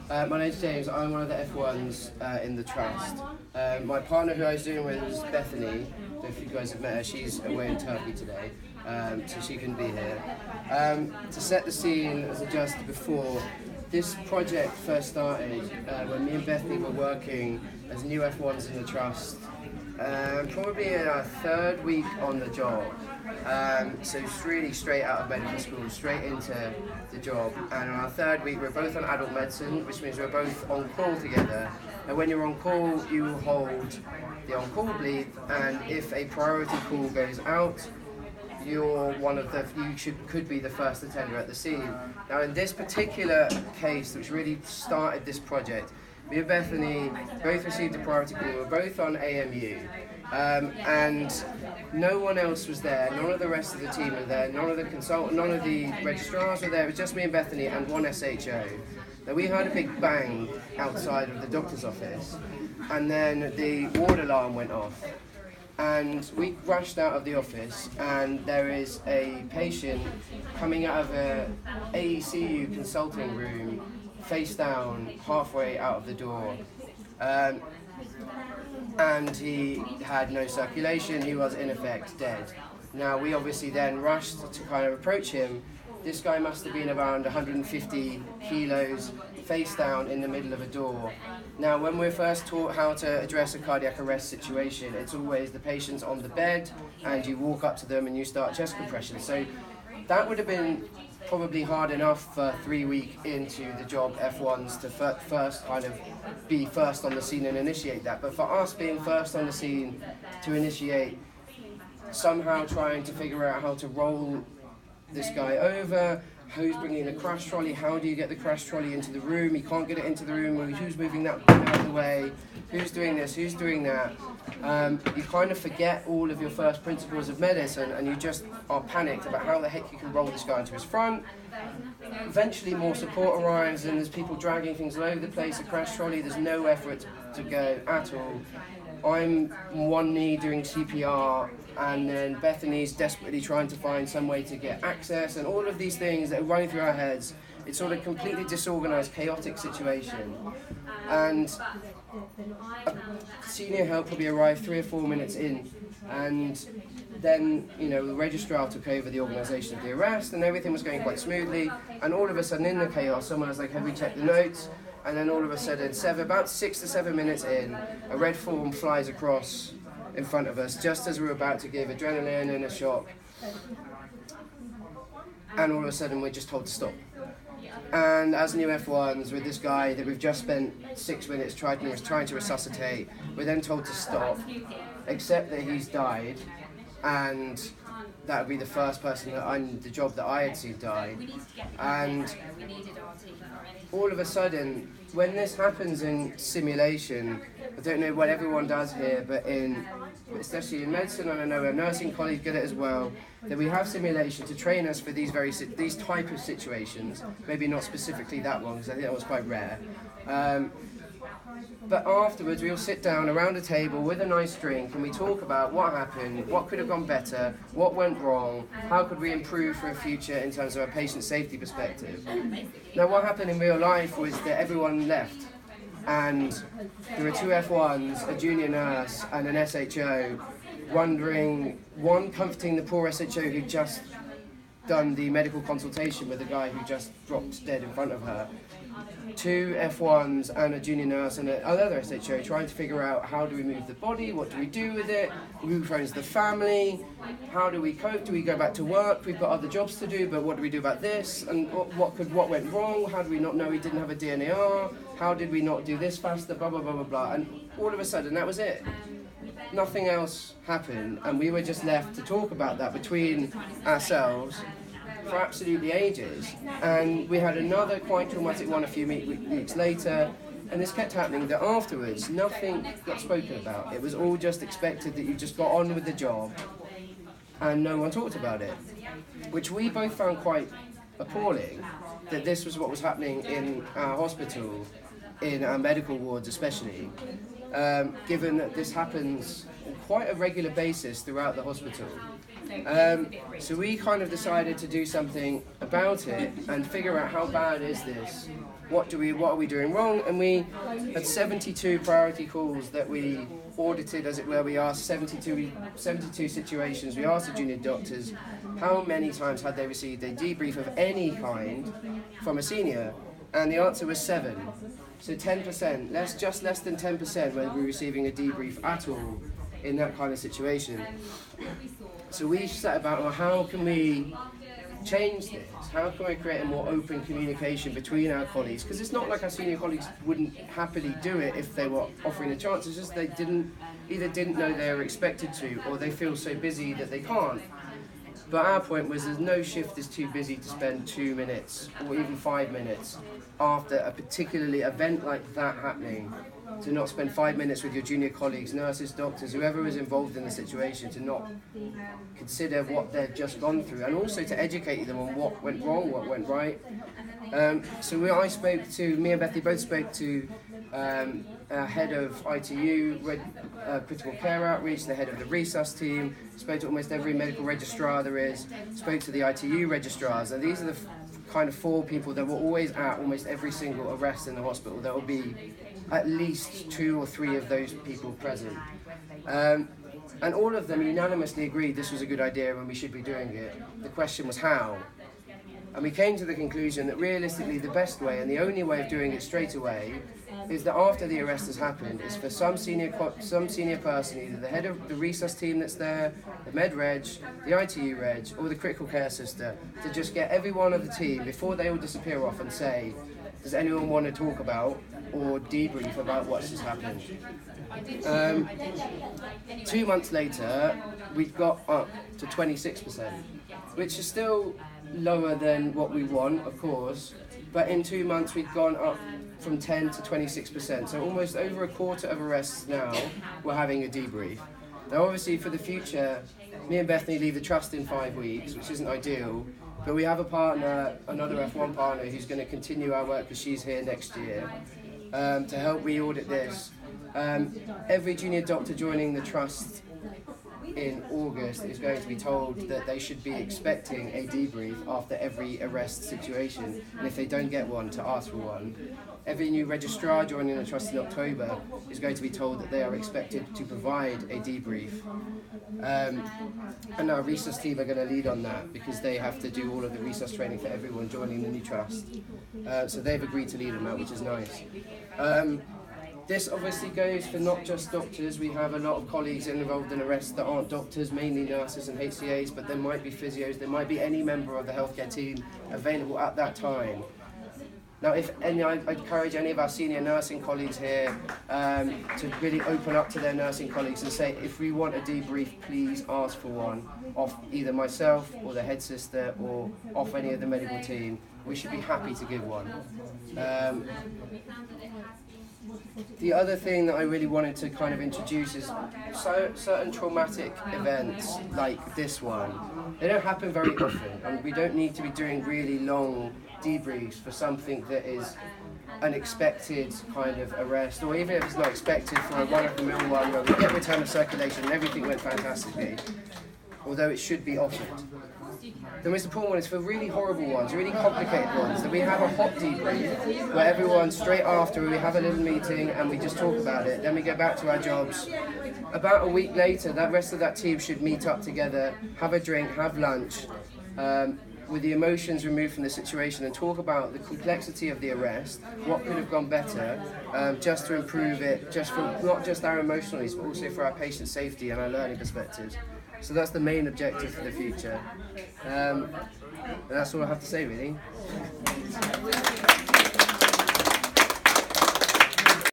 My name's James. I'm one of the F1s in the trust. My partner who I was doing with is Bethany. I don't know if you guys have met her. She's away in Turkey today, so she couldn't be here. To set the scene, as I just before, this project first started when me and Bethany were working as new F1s in the trust, probably in our third week on the job. So it's really straight out of medical school, straight into the job. And on our third week, we're both on adult medicine, which means we're both on call together. And when you're on call, you hold the on-call bleed, and if a priority call goes out, you're one of the, could be the first attender at the scene. Now in this particular case, which really started this project, me and Bethany both received a priority call. We were both on AMU, and no one else was there. None of the rest of the team were there. None of the registrars were there. It was just me and Bethany and one SHO. Now we heard a big bang outside of the doctor's office, and then the ward alarm went off. And we rushed out of the office, and there is a patient coming out of a AECU consulting room, face down, halfway out of the door. And he had no circulation, he was in effect dead. Now we obviously then rushed to kind of approach him. This guy must have been around 150 kilos, face down in the middle of a door. Now when we're first taught how to address a cardiac arrest situation, it's always the patient's on the bed and you walk up to them and you start chest compression. So that would have been probably hard enough for 3 weeks into the job F1s to first kind of be first on the scene and initiate that. But for us being first on the scene to initiate, somehow trying to figure out how to roll this guy over, who's bringing the crash trolley, how do you get the crash trolley into the room, you can't get it into the room, who's moving that out of the way, who's doing this, who's doing that. You kind of forget all of your first principles of medicine and you just are panicked about how the heck you can roll this guy into his front. Eventually more support arrives and there's people dragging things all over the place, a crash trolley, there's nowhere for it to go at all. I'm on one knee doing CPR, and then Bethany's desperately trying to find some way to get access, and all of these things that are running through our heads. It's sort of completely disorganized, chaotic situation. And senior help probably arrived 3 or 4 minutes in, and then, you know, the registrar took over the organisation of the arrest, and everything was going quite smoothly. And all of a sudden, in the chaos, someone was like, "Have we checked the notes?" And then all of a sudden, about 6 to 7 minutes in, a red form flies across in front of us, just as we're about to give adrenaline and a shock. And all of a sudden, we're just told to stop. And as new F1s, with this guy that we've just spent 6 minutes trying to resuscitate, we're then told to stop, except that he's died, and that would be the first person the job that I had seen die. And all of a sudden, when this happens in simulation, I don't know what everyone does here, but especially in medicine, and I know our nursing colleagues get it as well, that we have simulation to train us for these type of situations. Maybe not specifically that one, because I think that was quite rare. But afterwards, we all sit down around a table with a nice drink and we talk about what happened, what could have gone better, what went wrong, how could we improve for the future in terms of a patient safety perspective. Now, what happened in real life was that everyone left, and there were 2 F1s, a junior nurse and an SHO, wondering, one, comforting the poor SHO who'd just done the medical consultation with the guy who just dropped dead in front of her. 2 F1s and a junior nurse and another SHO trying to figure out, how do we move the body, what do we do with it, who phones the family, how do we cope, do we go back to work, we've got other jobs to do, but what do we do about this, and what went wrong, how do we not know he didn't have a DNAR, how did we not do this faster, blah blah blah blah blah. And all of a sudden that was it. Nothing else happened, and we were just left to talk about that between ourselves for absolutely ages. And we had another quite traumatic one a few weeks later, and this kept happening, that afterwards nothing got spoken about. It was all just expected that you just got on with the job and no one talked about it, which we both found quite appalling, that this was what was happening in our hospital, in our medical wards especially, given that this happens on quite a regular basis throughout the hospital. So we kind of decided to do something about it and figure out how bad is this? What are we doing wrong? And we had 72 priority calls that we audited, as it were. We asked 72 situations. We asked the junior doctors how many times had they received a debrief of any kind from a senior, and the answer was 7. So 10%, just less than 10% were we receiving a debrief at all in that kind of situation. So we set about, well, how can we change this? How can we create a more open communication between our colleagues? Because it's not like our senior colleagues wouldn't happily do it if they were offering a chance. It's just they either didn't know they were expected to, or they feel so busy that they can't. But our point was there's no shift is too busy to spend 2 minutes or even 5 minutes after a particularly event like that happening, to not spend 5 minutes with your junior colleagues, nurses, doctors, whoever was involved in the situation, to not consider what they've just gone through, and also to educate them on what went wrong, what went right. So me and Bethany both spoke to head of ITU, critical care outreach, the head of the resus team, spoke to almost every medical registrar there is, spoke to the ITU registrars, and these are the kind of 4 people that were always at almost every single arrest in the hospital. There will be at least 2 or 3 of those people present. And all of them unanimously agreed this was a good idea and we should be doing it. The question was how. And we came to the conclusion that realistically the best way and the only way of doing it straight away is that after the arrest has happened is for some senior person, either the head of the resus team that's there, the med reg, the ITU reg, or the critical care sister, to just get every one of the team before they all disappear off and say, does anyone want to talk about or debrief about what's just happened? 2 months later, we've got up to 26%, which is still lower than what we want, of course, but in 2 months we've gone up from 10 to 26%, so almost over a quarter of arrests now we're having a debrief. Now obviously for the future, me and Bethany leave the trust in 5 weeks, which isn't ideal, but we have a partner, another F1 partner, who's going to continue our work because she's here next year, to help re-audit this. Every junior doctor joining the trust in August is going to be told that they should be expecting a debrief after every arrest situation, and if they don't get one, to ask for one. Every new registrar joining the trust in October is going to be told that they are expected to provide a debrief. And our resus team are going to lead on that because they have to do all of the resus training for everyone joining the new trust. So they've agreed to lead on that, which is nice. This obviously goes for not just doctors. We have a lot of colleagues involved in arrests that aren't doctors, mainly nurses and HCAs, but there might be physios, there might be any member of the healthcare team available at that time. Now, I encourage any of our senior nursing colleagues here to really open up to their nursing colleagues and say, if we want a debrief, please ask for one off either myself or the head sister or off any of the medical team. We should be happy to give one. The other thing that I really wanted to kind of introduce is certain traumatic events like this one. They don't happen very often, and we don't need to be doing really long debriefs for something that is an expected kind of arrest, or even if it's not expected, for a run-of-the-mill one where we get return of circulation and everything went fantastically, although it should be offered. The most important one is for really horrible ones, really complicated ones, that we have a hot debrief where everyone straight after we have a little meeting and we just talk about it, then we get back to our jobs. About a week later, that rest of that team should meet up together, have a drink, have lunch, with the emotions removed from the situation, and talk about the complexity of the arrest, what could have gone better, just to improve it, just for not just our emotional needs, but also for our patient safety and our learning perspectives. So that's the main objective for the future. And that's all I have to say, really.